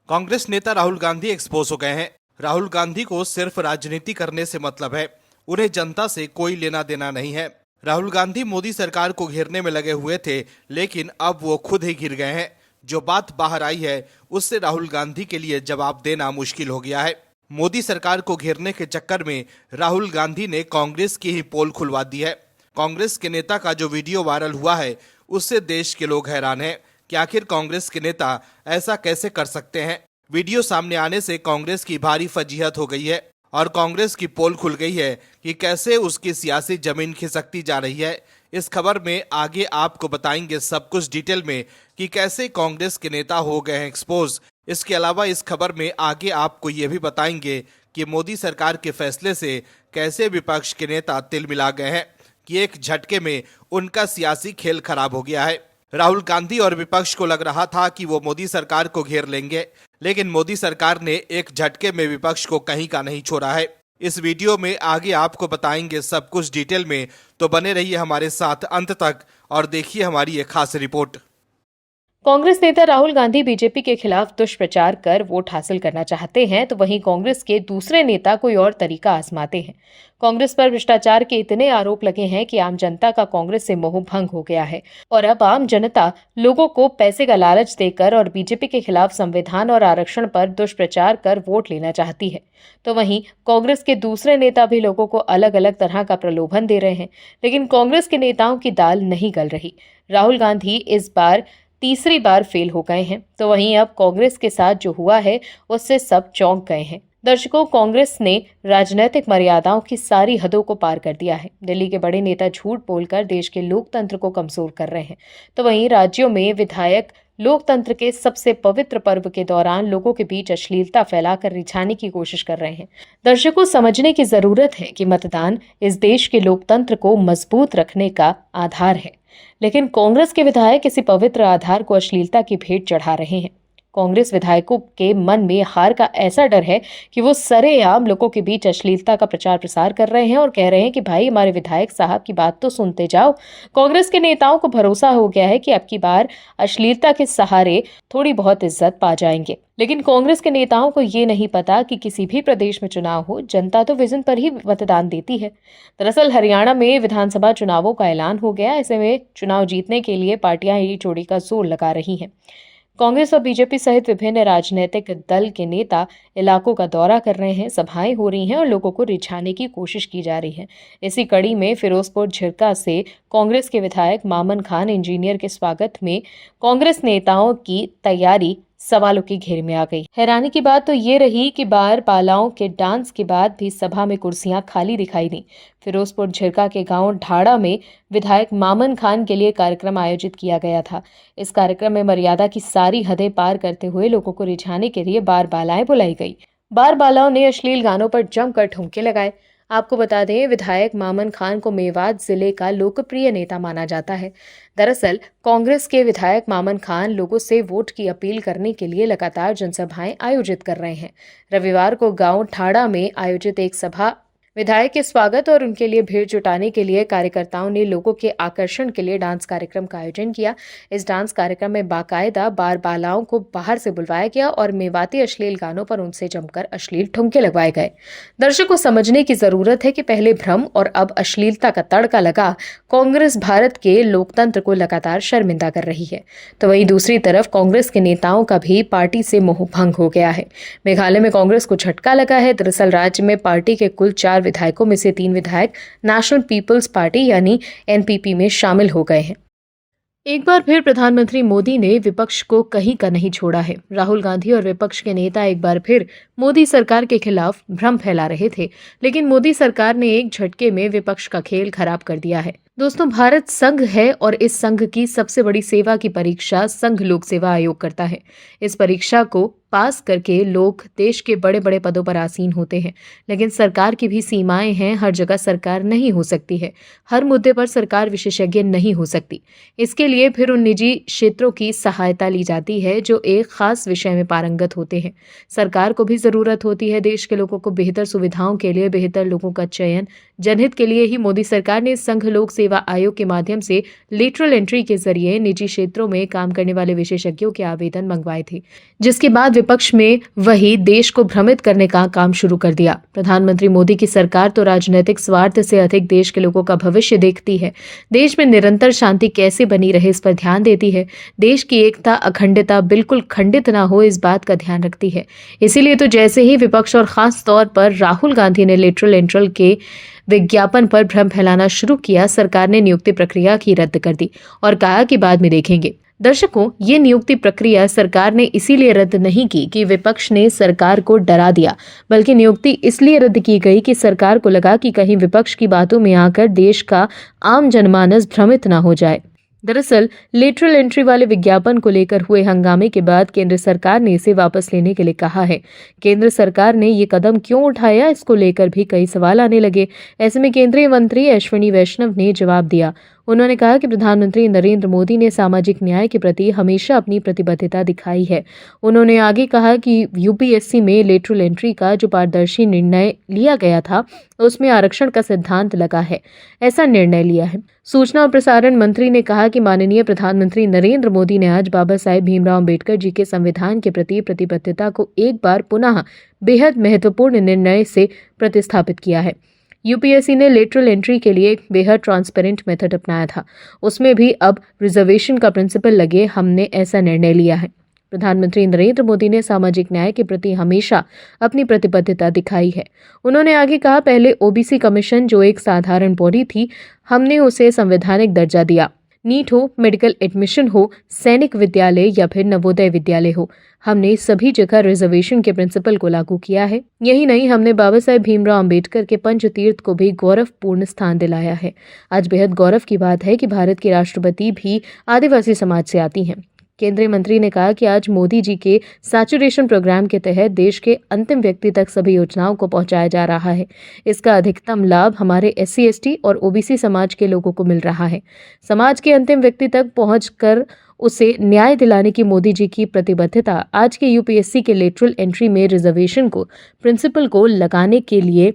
कांग्रेस नेता राहुल गांधी एक्सपोज हो गए हैं। राहुल गांधी को सिर्फ राजनीति करने से मतलब है, उन्हें जनता से कोई लेना देना नहीं है। राहुल गांधी मोदी सरकार को घेरने में लगे हुए थे, लेकिन अब वो खुद ही घिर गए हैं। जो बात बाहर आई है उससे राहुल गांधी के लिए जवाब देना मुश्किल हो गया है। मोदी सरकार को घेरने के चक्कर में राहुल गांधी ने कांग्रेस की ही पोल खुलवा दी है। कांग्रेस के नेता का जो वीडियो वायरल हुआ है उससे देश के लोग हैरान हैं कि आखिर कांग्रेस के नेता ऐसा कैसे कर सकते हैं। वीडियो सामने आने से कांग्रेस की भारी फजीहत हो गई है और कांग्रेस की पोल खुल गई है कि कैसे उसकी सियासी जमीन खिसकती जा रही है। इस खबर में आगे आपको बताएंगे सब कुछ डिटेल में कि कैसे कांग्रेस के नेता हो गए हैं एक्सपोज। इसके अलावा इस खबर में आगे आपको ये भी बताएंगे कि मोदी सरकार के फैसले से कैसे विपक्ष के नेता तिल मिला गए हैं कि एक झटके में उनका सियासी खेल खराब हो गया है। राहुल गांधी और विपक्ष को लग रहा था कि वो मोदी सरकार को घेर लेंगे, लेकिन मोदी सरकार ने एक झटके में विपक्ष को कहीं का नहीं छोड़ा है। इस वीडियो में आगे आपको बताएंगे सब कुछ डिटेल में, तो बने रहिए हमारे साथ अंत तक और देखिए हमारी ये खास रिपोर्ट। कांग्रेस नेता राहुल गांधी बीजेपी के खिलाफ दुष्प्रचार कर वोट हासिल करना चाहते हैं, तो वहीं कांग्रेस के दूसरे नेता कोई और तरीका आजमाते हैं। कांग्रेस पर भ्रष्टाचार के इतने आरोप लगे हैं कि आम जनता का कांग्रेस से मोह भंग हो गया है और अब आम जनता लोगों को पैसे का लालच देकर और बीजेपी के खिलाफ संविधान और आरक्षण पर दुष्प्रचार कर वोट लेना चाहती है। तो वहीं कांग्रेस के दूसरे नेता भी लोगों को अलग अलग तरह का प्रलोभन दे रहे हैं, लेकिन कांग्रेस के नेताओं की दाल नहीं गल रही। राहुल गांधी इस बार तीसरी बार फेल हो गए हैं, तो वहीं अब कांग्रेस के साथ जो हुआ है उससे सब चौंक गए हैं। दर्शकों, कांग्रेस ने राजनीतिक मर्यादाओं की सारी हदों को पार कर दिया है। दिल्ली के बड़े नेता झूठ बोलकर देश के लोकतंत्र को कमजोर कर रहे हैं, तो वहीं राज्यों में विधायक लोकतंत्र के सबसे पवित्र पर्व के दौरान लोगों के बीच अश्लीलता फैलाकर रिझाने की कोशिश कर रहे हैं। दर्शकों, समझने की जरूरत है कि मतदान इस देश के लोकतंत्र को मजबूत रखने का आधार है, लेकिन कांग्रेस के विधायक इसी पवित्र आधार को अश्लीलता की भेंट चढ़ा रहे हैं। कांग्रेस विधायकों के मन में हार का ऐसा डर है कि वो सरेआम लोगों के बीच अश्लीलता का प्रचार प्रसार कर रहे हैं और कह रहे हैं कि भाई हमारे विधायक साहब की बात तो सुनते जाओ। कांग्रेस के नेताओं को भरोसा हो गया है कि अब की बार अश्लीलता के सहारे थोड़ी बहुत इज्जत पा जाएंगे, लेकिन कांग्रेस के नेताओं को ये नहीं पता कि किसी भी प्रदेश में चुनाव हो, जनता तो विजन पर ही मतदान देती है। दरअसल हरियाणा में विधानसभा चुनावों का ऐलान हो गया। ऐसे में चुनाव जीतने के लिए पार्टियां ही चोटी का जोर लगा रही हैं। कांग्रेस और बीजेपी सहित विभिन्न राजनीतिक दल के नेता इलाकों का दौरा कर रहे हैं, सभाएं हो रही हैं और लोगों को रिझाने की कोशिश की जा रही है। इसी कड़ी में फिरोजपुर झिरका से कांग्रेस के विधायक मामन खान इंजीनियर के स्वागत में कांग्रेस नेताओं की तैयारी सवालों की घेर में आ गई। हैरानी की बात तो ये रही कि बार बालाओं के डांस के बाद भी सभा में कुर्सियां खाली दिखाई दी। फिरोजपुर झिरका के गांव ढाड़ा में विधायक मामन खान के लिए कार्यक्रम आयोजित किया गया था। इस कार्यक्रम में मर्यादा की सारी हदें पार करते हुए लोगों को रिझाने के लिए बार बालाएं बुलाई गई। बार बालाओं ने अश्लील गानों पर जमकर ठुमके लगाए। आपको बता दें, विधायक मामन खान को मेवात जिले का लोकप्रिय नेता माना जाता है। दरअसल कांग्रेस के विधायक मामन खान लोगों से वोट की अपील करने के लिए लगातार जनसभाएं आयोजित कर रहे हैं। रविवार को गांव ठाड़ा में आयोजित एक सभा विधायक के स्वागत और उनके लिए भीड़ जुटाने के लिए कार्यकर्ताओं ने लोगों के आकर्षण के लिए डांस कार्यक्रम का आयोजन किया। इस डांस कार्यक्रम में बाकायदा बार बालाओं को बाहर से बुलवाया गया और मेवाती अश्लील गानों पर उनसे जमकर अश्लील ठुमके लगवाए गए। दर्शकों को समझने की जरूरत है कि पहले भ्रम और अब अश्लीलता का तड़का लगा कांग्रेस भारत के लोकतंत्र को लगातार शर्मिंदा कर रही है, तो वहीं दूसरी तरफ कांग्रेस के नेताओं का भी पार्टी से मोह भंग हो गया है। मेघालय में कांग्रेस को झटका लगा है। दरअसल राज्य में पार्टी के कुल 4 विधायकों में से 3 विधायक नेशनल पीपल्स पार्टी यानी एनपीपी में शामिल हो गए हैं। एक बार फिर प्रधानमंत्री मोदी ने विपक्ष को कहीं का नहीं छोड़ा है। राहुल गांधी और विपक्ष के नेता एक बार फिर मोदी सरकार के खिलाफ भ्रम फैला रहे थे, लेकिन मोदी सरकार ने एक झटके में विपक्ष का खेल खराब कर दिया है। दोस्तों, भारत संघ है और इस संघ की सबसे बड़ी सेवा की परीक्षा संघ लोक सेवा आयोग करता है। इस परीक्षा को पास करके लोग देश के बड़े बड़े पदों पर आसीन होते हैं, लेकिन सरकार की भी सीमाएं हैं। हर जगह सरकार नहीं हो सकती है, हर मुद्दे पर सरकार विशेषज्ञ नहीं हो सकती। इसके लिए फिर उन निजी क्षेत्रों की सहायता ली जाती है जो एक खास विषय में पारंगत होते हैं। सरकार को भी जरूरत होती है देश के लोगों को बेहतर सुविधाओं के लिए बेहतर लोगों का चयन। जनहित के लिए ही मोदी सरकार ने संघ लोक सेवा आयोग के माध्यम से लेटरल एंट्री के जरिए निजी क्षेत्रों में काम करने वाले विशेषज्ञों के आवेदन मंगवाए थे, जिसके बाद विपक्ष में वही देश को भ्रमित करने का काम शुरू कर दिया। प्रधानमंत्री मोदी की सरकार तो राजनीतिक स्वार्थ से अधिक देश के लोगों का भविष्य देखती है, देश में निरंतर शांति कैसे बनी रहे इस पर ध्यान देती है, देश की एकता अखंडता बिल्कुल खंडित ना हो इस बात का ध्यान रखती है। इसीलिए तो जैसे ही विपक्ष और खास तौर पर राहुल गांधी ने लेटरल एंट्री के विज्ञापन पर भ्रम फैलाना शुरू किया, सरकार ने नियुक्ति प्रक्रिया की रद्द कर दी और कहा कि बाद में देखेंगे। दर्शकों, ये नियुक्ति प्रक्रिया सरकार ने इसीलिए रद्द नहीं की कि विपक्ष ने सरकार को डरा दिया, बल्कि नियुक्ति इसलिए रद्द की गई कि सरकार को लगा कि कहीं विपक्ष की बातों में आकर देश का आम जनमानस भ्रमित न हो जाए। दरअसल लेटरल एंट्री वाले विज्ञापन को लेकर हुए हंगामे के बाद केंद्र सरकार ने इसे वापस लेने के लिए कहा है। केंद्र सरकार ने ये कदम क्यों उठाया, इसको लेकर भी कई सवाल आने लगे। ऐसे में केंद्रीय मंत्री अश्विनी वैष्णव ने जवाब दिया। उन्होंने कहा कि प्रधानमंत्री नरेंद्र मोदी ने सामाजिक न्याय के प्रति हमेशा अपनी प्रतिबद्धता दिखाई है। उन्होंने आगे कहा कि यूपीएससी में लेटरल एंट्री का जो पारदर्शी निर्णय लिया गया था, उसमें आरक्षण का सिद्धांत लगा है, ऐसा निर्णय लिया है। सूचना और प्रसारण मंत्री ने कहा कि माननीय प्रधानमंत्री नरेंद्र मोदी ने आज बाबा साहेब भीमराव अम्बेडकर जी के संविधान के प्रति प्रतिबद्धता को एक बार पुनः बेहद महत्वपूर्ण निर्णय से प्रतिस्थापित किया है। यूपीएससी ने लेटरल एंट्री के लिए एक बेहद ट्रांसपेरेंट मेथड अपनाया था, उसमें भी अब रिजर्वेशन का प्रिंसिपल लगे, हमने ऐसा निर्णय लिया है। प्रधानमंत्री नरेंद्र मोदी ने सामाजिक न्याय के प्रति हमेशा अपनी प्रतिबद्धता दिखाई है। उन्होंने आगे कहा, पहले ओबीसी कमीशन जो एक साधारण बॉडी थी, हमने उसे संवैधानिक दर्जा दिया। नीट हो, मेडिकल एडमिशन हो, सैनिक विद्यालय या फिर नवोदय विद्यालय हो, हमने सभी जगह रिजर्वेशन के प्रिंसिपल को लागू किया है। यही नहीं, हमने बाबा साहेब भीमराव अम्बेडकर के पंचतीर्थ को भी गौरवपूर्ण स्थान दिलाया है। आज बेहद गौरव की बात है कि भारत की राष्ट्रपति भी आदिवासी समाज से आती हैं। केंद्रीय मंत्री ने कहा कि आज मोदी जी के सैचुरेशन प्रोग्राम के तहत देश के अंतिम व्यक्ति तक सभी योजनाओं को पहुंचाया जा रहा है। इसका अधिकतम लाभ हमारे एससी, एसटी और ओबीसी समाज के लोगों को मिल रहा है। समाज के अंतिम व्यक्ति तक पहुंचकर उसे न्याय दिलाने की मोदी जी की प्रतिबद्धता आज के यूपीएससी के लेटरल एंट्री में रिजर्वेशन को प्रिंसिपल को लगाने के लिए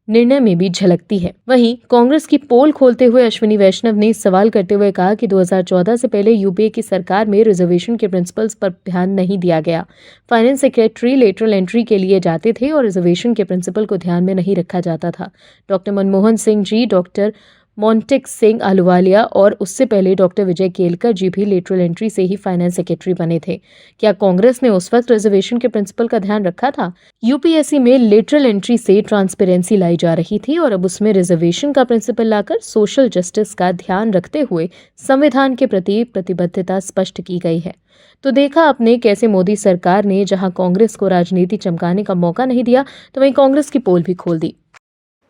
निर्णय में भी झलकती है। वहीं कांग्रेस की पोल खोलते हुए अश्विनी वैष्णव ने सवाल करते हुए कहा कि 2014 से पहले यूपीए की सरकार में रिजर्वेशन के प्रिंसिपल्स पर ध्यान नहीं दिया गया। फाइनेंस सेक्रेटरी लेटरल एंट्री के लिए जाते थे और रिजर्वेशन के प्रिंसिपल को ध्यान में नहीं रखा जाता था। डॉक्टर मनमोहन सिंह जी, डॉक्टर मोंटेक सिंह अहलुवालिया और उससे पहले डॉक्टर विजय केलकर जी भी लेटरल एंट्री से ही फाइनेंस सेक्रेटरी बने थे। क्या कांग्रेस ने उस वक्त रिजर्वेशन के प्रिंसिपल का ध्यान रखा था? यूपीएससी में लेटरल एंट्री से ट्रांसपेरेंसी लाई जा रही थी और अब उसमें रिजर्वेशन का प्रिंसिपल लाकर सोशल जस्टिस का ध्यान रखते हुए संविधान के प्रति प्रतिबद्धता स्पष्ट की गई है। तो देखा आपने कैसे मोदी सरकार ने जहां कांग्रेस को राजनीति चमकाने का मौका नहीं दिया, तो वहीं कांग्रेस की पोल भी खोल दी।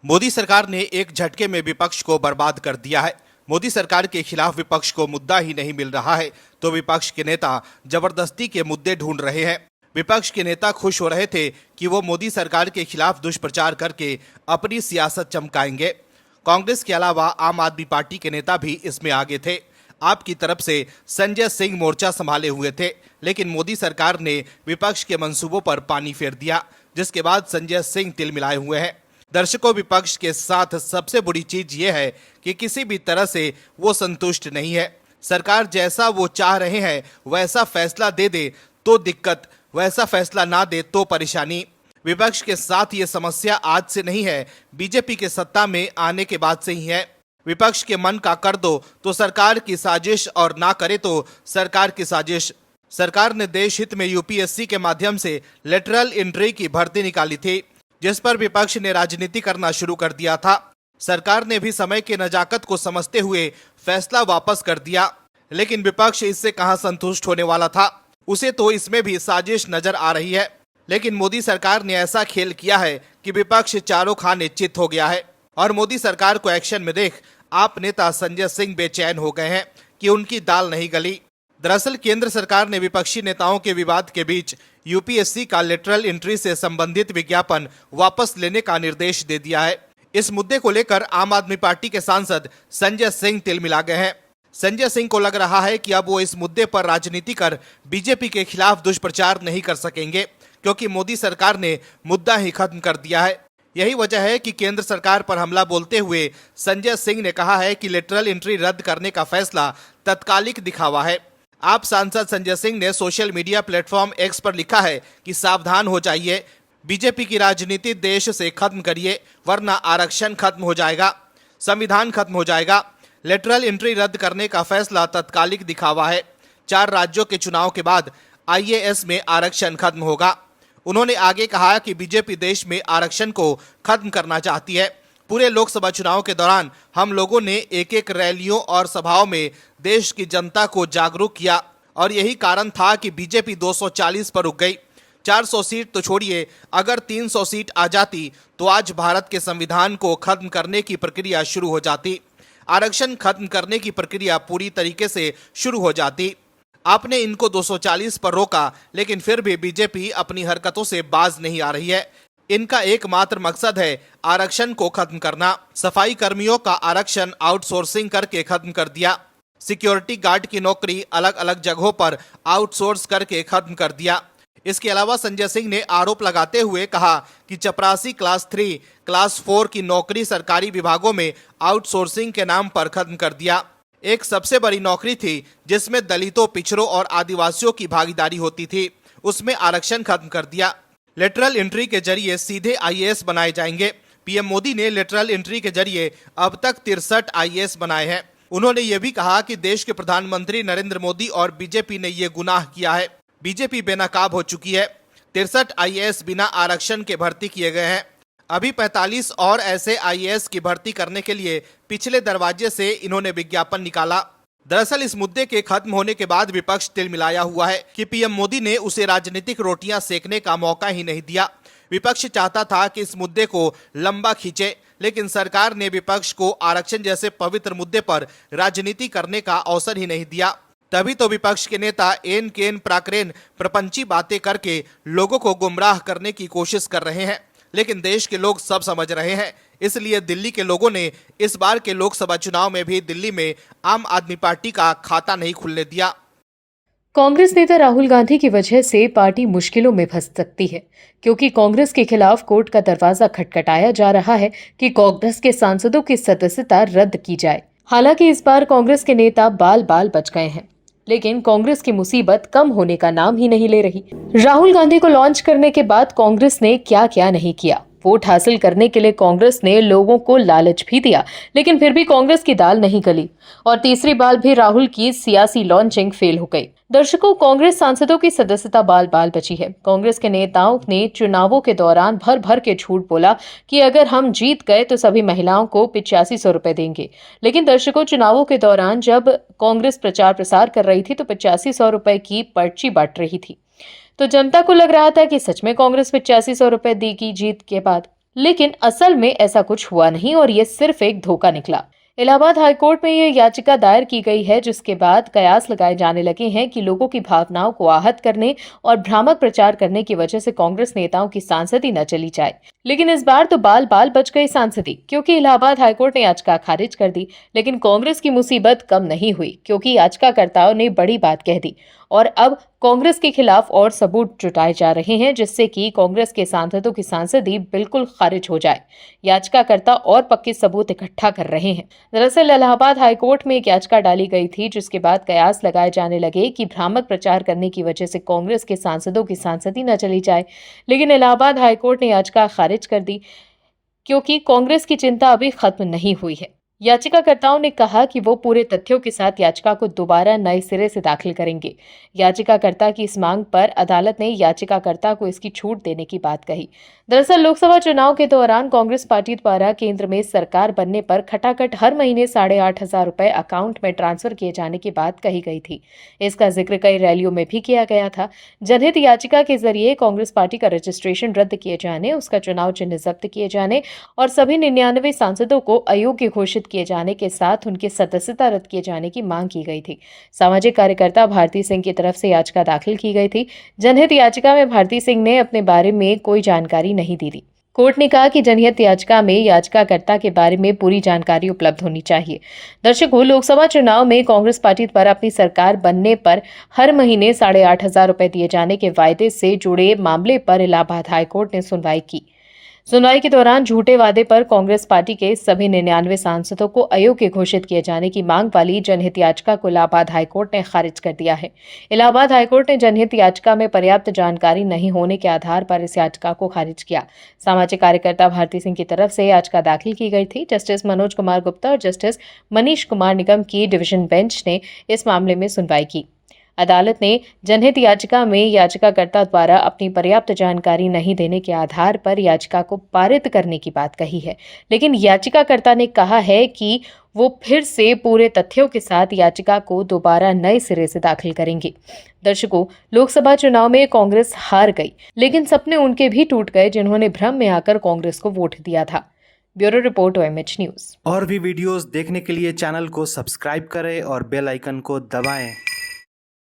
मोदी सरकार ने एक झटके में विपक्ष को बर्बाद कर दिया है। मोदी सरकार के खिलाफ विपक्ष को मुद्दा ही नहीं मिल रहा है, तो विपक्ष के नेता जबरदस्ती के मुद्दे ढूंढ रहे हैं। विपक्ष के नेता खुश हो रहे थे कि वो मोदी सरकार के खिलाफ दुष्प्रचार करके अपनी सियासत चमकाएंगे। कांग्रेस के अलावा आम आदमी पार्टी के नेता भी इसमें आगे थे। आपकी तरफ से संजय सिंह मोर्चा संभाले हुए थे, लेकिन मोदी सरकार ने विपक्ष के मंसूबों पर पानी फेर दिया, जिसके बाद संजय सिंह तिलमिलाए हुए हैं। दर्शकों, विपक्ष के साथ सबसे बुरी चीज ये है कि किसी भी तरह से वो संतुष्ट नहीं है। सरकार जैसा वो चाह रहे हैं वैसा फैसला दे दे तो दिक्कत, वैसा फैसला ना दे तो परेशानी। विपक्ष के साथ ये समस्या आज से नहीं है, बीजेपी के सत्ता में आने के बाद से ही है। विपक्ष के मन का कर दो तो सरकार की साजिश और ना करे तो सरकार की साजिश। सरकार ने देश हित में यूपीएससी के माध्यम से लेटरल एंट्री की भर्ती निकाली थी, जिस पर विपक्ष ने राजनीति करना शुरू कर दिया था। सरकार ने भी समय के नजाकत को समझते हुए फैसला वापस कर दिया, लेकिन विपक्ष इससे कहां संतुष्ट होने वाला था। उसे तो इसमें भी साजिश नजर आ रही है। लेकिन मोदी सरकार ने ऐसा खेल किया है कि विपक्ष चारों खाने चित हो गया है और मोदी सरकार को एक्शन में देख आप नेता संजय सिंह बेचैन हो गए हैं कि उनकी दाल नहीं गली। दरअसल केंद्र सरकार ने विपक्षी नेताओं के विवाद के बीच यूपीएससी का लेटरल एंट्री से संबंधित विज्ञापन वापस लेने का निर्देश दे दिया है। इस मुद्दे को लेकर आम आदमी पार्टी के सांसद संजय सिंह तिलमिला गए हैं। संजय सिंह को लग रहा है कि अब वो इस मुद्दे पर राजनीति कर बीजेपी के खिलाफ दुष्प्रचार नहीं कर सकेंगे, क्योंकि मोदी सरकार ने मुद्दा ही खत्म कर दिया है। यही वजह है कि केंद्र सरकार पर हमला बोलते हुए संजय सिंह ने कहा है कि लेटरल एंट्री रद्द करने का फैसला तत्कालिक दिखावा है। आप सांसद संजय सिंह ने सोशल मीडिया प्लेटफॉर्म एक्स पर लिखा है कि सावधान हो जाइए, बीजेपी की राजनीति देश से खत्म करिए वरना आरक्षण खत्म हो जाएगा, संविधान खत्म हो जाएगा। लेटरल एंट्री रद्द करने का फैसला तत्कालिक दिखावा है। 4 राज्यों के चुनाव के बाद आईएएस में आरक्षण खत्म होगा। उन्होंने आगे कहा कि बीजेपी देश में आरक्षण को खत्म करना चाहती है। पूरे लोकसभा चुनाव के दौरान हम लोगों ने एक रैलियों और सभाओं में देश की जनता को जागरूक किया और यही कारण था कि बीजेपी 240 पर रुक गई। 400 सीट तो छोड़िए, अगर 300 सीट आ जाती तो आज भारत के संविधान को खत्म करने की प्रक्रिया शुरू हो जाती, आरक्षण खत्म करने की प्रक्रिया पूरी तरीके से शुरू हो जाती। आपने इनको 240 पर रोका, लेकिन फिर भी बीजेपी अपनी हरकतों से बाज नहीं आ रही है। इनका एकमात्र मकसद है आरक्षण को खत्म करना। सफाई कर्मियों का आरक्षण आउटसोर्सिंग करके खत्म कर दिया। सिक्योरिटी गार्ड की नौकरी अलग अलग जगहों पर आउटसोर्स करके खत्म कर दिया। इसके अलावा संजय सिंह ने आरोप लगाते हुए कहा कि चपरासी क्लास 3, क्लास 4 की नौकरी सरकारी विभागों में आउटसोर्सिंग के नाम पर खत्म कर दिया। एक सबसे बड़ी नौकरी थी जिसमें दलितों, पिछड़ों और आदिवासियों की भागीदारी होती थी, उसमें आरक्षण खत्म कर दिया। लेटरल एंट्री के जरिए सीधे आईएएस बनाए जाएंगे। पीएम मोदी ने लेटरल एंट्री के जरिए अब तक 63 आईएएस बनाए हैं। उन्होंने ये भी कहा कि देश के प्रधानमंत्री नरेंद्र मोदी और बीजेपी ने ये गुनाह किया है। बीजेपी बेनकाब हो चुकी है। 63 आईएएस बिना आरक्षण के भर्ती किए गए हैं। अभी 45 और ऐसे आईएएस की भर्ती करने के लिए पिछले दरवाजे से इन्होंने विज्ञापन निकाला। दरअसल इस मुद्दे के खत्म होने के बाद विपक्ष तिलमिलाया हुआ है कि पीएम मोदी ने उसे राजनीतिक रोटियां सेकने का मौका ही नहीं दिया। विपक्ष चाहता था कि इस मुद्दे को लंबा खींचे, लेकिन सरकार ने विपक्ष को आरक्षण जैसे पवित्र मुद्दे पर राजनीति करने का अवसर ही नहीं दिया। तभी तो विपक्ष के नेता एन केन प्राक्रेन प्रपंची बातें करके लोगों को गुमराह करने की कोशिश कर रहे हैं, लेकिन देश के लोग सब समझ रहे हैं। इसलिए दिल्ली के लोगों ने इस बार के लोकसभा चुनाव में भी दिल्ली में आम आदमी पार्टी का खाता नहीं खुलने दिया। कांग्रेस नेता राहुल गांधी की वजह से पार्टी मुश्किलों में फंस सकती है, क्योंकि कांग्रेस के खिलाफ कोर्ट का दरवाजा खटखटाया जा रहा है कि कांग्रेस के सांसदों की सदस्यता रद्द की जाए। हालांकि इस बार कांग्रेस के नेता बाल बाल बच गए हैं, लेकिन कांग्रेस की मुसीबत कम होने का नाम ही नहीं ले रही। राहुल गांधी को लॉन्च करने के बाद कांग्रेस ने क्या क्या नहीं किया। वोट हासिल करने के लिए कांग्रेस ने लोगों को लालच भी दिया, लेकिन फिर भी कांग्रेस की दाल नहीं गली और तीसरी बार भी राहुल की सियासी लॉन्चिंग फेल हो गई। दर्शकों, कांग्रेस सांसदों की सदस्यता बाल बाल बची है। कांग्रेस के नेताओं ने चुनावों के दौरान भर भर के झूठ बोला कि अगर हम जीत गए तो सभी महिलाओं को 8500 रुपए देंगे। लेकिन दर्शकों, चुनावों के दौरान जब कांग्रेस प्रचार प्रसार कर रही थी तो 8500 रुपए की पर्ची बांट रही थी, तो जनता को लग रहा था कि सच में कांग्रेस 8500 रुपए देगी जीत के बाद। लेकिन असल में ऐसा कुछ हुआ नहीं और ये सिर्फ एक धोखा निकला। इलाहाबाद हाईकोर्ट में ये याचिका दायर की गई है, जिसके बाद कयास लगाए जाने लगे हैं कि लोगों की भावनाओं को आहत करने और भ्रामक प्रचार करने की वजह से कांग्रेस नेताओं की सांसदी न चली जाए। लेकिन इस बार तो बाल बाल बच गई सांसदी, क्योंकि इलाहाबाद हाईकोर्ट ने याचिका खारिज कर दी। लेकिन कांग्रेस की मुसीबत कम नहीं हुई, क्योंकि याचिकाकर्ताओं ने बड़ी बात कह दी और अब कांग्रेस के खिलाफ और सबूत जुटाए जा रहे हैं, जिससे कि कांग्रेस के सांसदों की सांसदी बिल्कुल खारिज हो जाए। याचिकाकर्ता और पक्के सबूत इकट्ठा कर रहे हैं। दरअसल इलाहाबाद हाईकोर्ट में एक याचिका डाली गई थी, जिसके बाद कयास लगाए जाने लगे कि भ्रामक प्रचार करने की वजह से कांग्रेस के सांसदों की सांसदी न चली जाए। लेकिन इलाहाबाद हाईकोर्ट ने याचिका खारिज कर दी, क्योंकि कांग्रेस की चिंता अभी खत्म नहीं हुई है। याचिकाकर्ताओं ने कहा कि वो पूरे तथ्यों के साथ याचिका को दोबारा नए सिरे से दाखिल करेंगे। याचिकाकर्ता की इस मांग पर अदालत ने याचिकाकर्ता को इसकी छूट देने की बात कही। दरअसल लोकसभा चुनाव के दौरान कांग्रेस पार्टी द्वारा केंद्र में सरकार बनने पर खटाखट हर महीने 8,500 रुपए अकाउंट में ट्रांसफर किए जाने की बात कही गई थी। इसका जिक्र कई रैलियों में भी किया गया था। जनहित याचिका के जरिए कांग्रेस पार्टी का रजिस्ट्रेशन रद्द किए जाने, उसका चुनाव चिन्ह जब्त किए जाने और सभी 99 सांसदों को अयोग्य घोषित किए जाने के साथ उनकी सदस्यता रद्द किए जाने की मांग की गई थी। सामाजिक कार्यकर्ता भारती सिंह की तरफ से याचिका दाखिल की गई थी। जनहित याचिका में भारती सिंह ने अपने बारे में कोई जानकारी नहीं दी थी। कोर्ट ने कहा कि जनहित याचिका में याचिकाकर्ता के बारे में पूरी जानकारी उपलब्ध होनी चाहिए। दर्शकों, लोकसभा चुनाव में कांग्रेस पार्टी द्वारा अपनी सरकार बनने पर हर महीने 8,500 रुपए दिए जाने के वायदे से जुड़े मामले पर इलाहाबाद हाईकोर्ट ने सुनवाई की। सुनवाई के दौरान झूठे वादे पर कांग्रेस पार्टी के सभी 99 सांसदों को अयोग्य घोषित किए जाने की मांग वाली जनहित याचिका को इलाहाबाद हाईकोर्ट ने खारिज कर दिया है। इलाहाबाद हाईकोर्ट ने जनहित याचिका में पर्याप्त जानकारी नहीं होने के आधार पर इस याचिका को खारिज किया। सामाजिक कार्यकर्ता भारती सिंह की तरफ से याचिका दाखिल की गई थी। जस्टिस मनोज कुमार गुप्ता और जस्टिस मनीष कुमार निगम की डिवीजन बेंच ने इस मामले में सुनवाई की। अदालत ने जनहित याचिका में याचिकाकर्ता द्वारा अपनी पर्याप्त जानकारी नहीं देने के आधार पर याचिका को पारित करने की बात कही है, लेकिन याचिकाकर्ता ने कहा है कि वो फिर से पूरे तथ्यों के साथ याचिका को दोबारा नए सिरे से दाखिल करेंगे। दर्शकों, लोकसभा चुनाव में कांग्रेस हार गई, लेकिन सपने उनके भी टूट गए जिन्होंने भ्रम में आकर कांग्रेस को वोट दिया था। Bureau report OMH news. और भी वीडियोस देखने के लिए चैनल को सब्सक्राइब करें और बेल आइकन को दबाएं।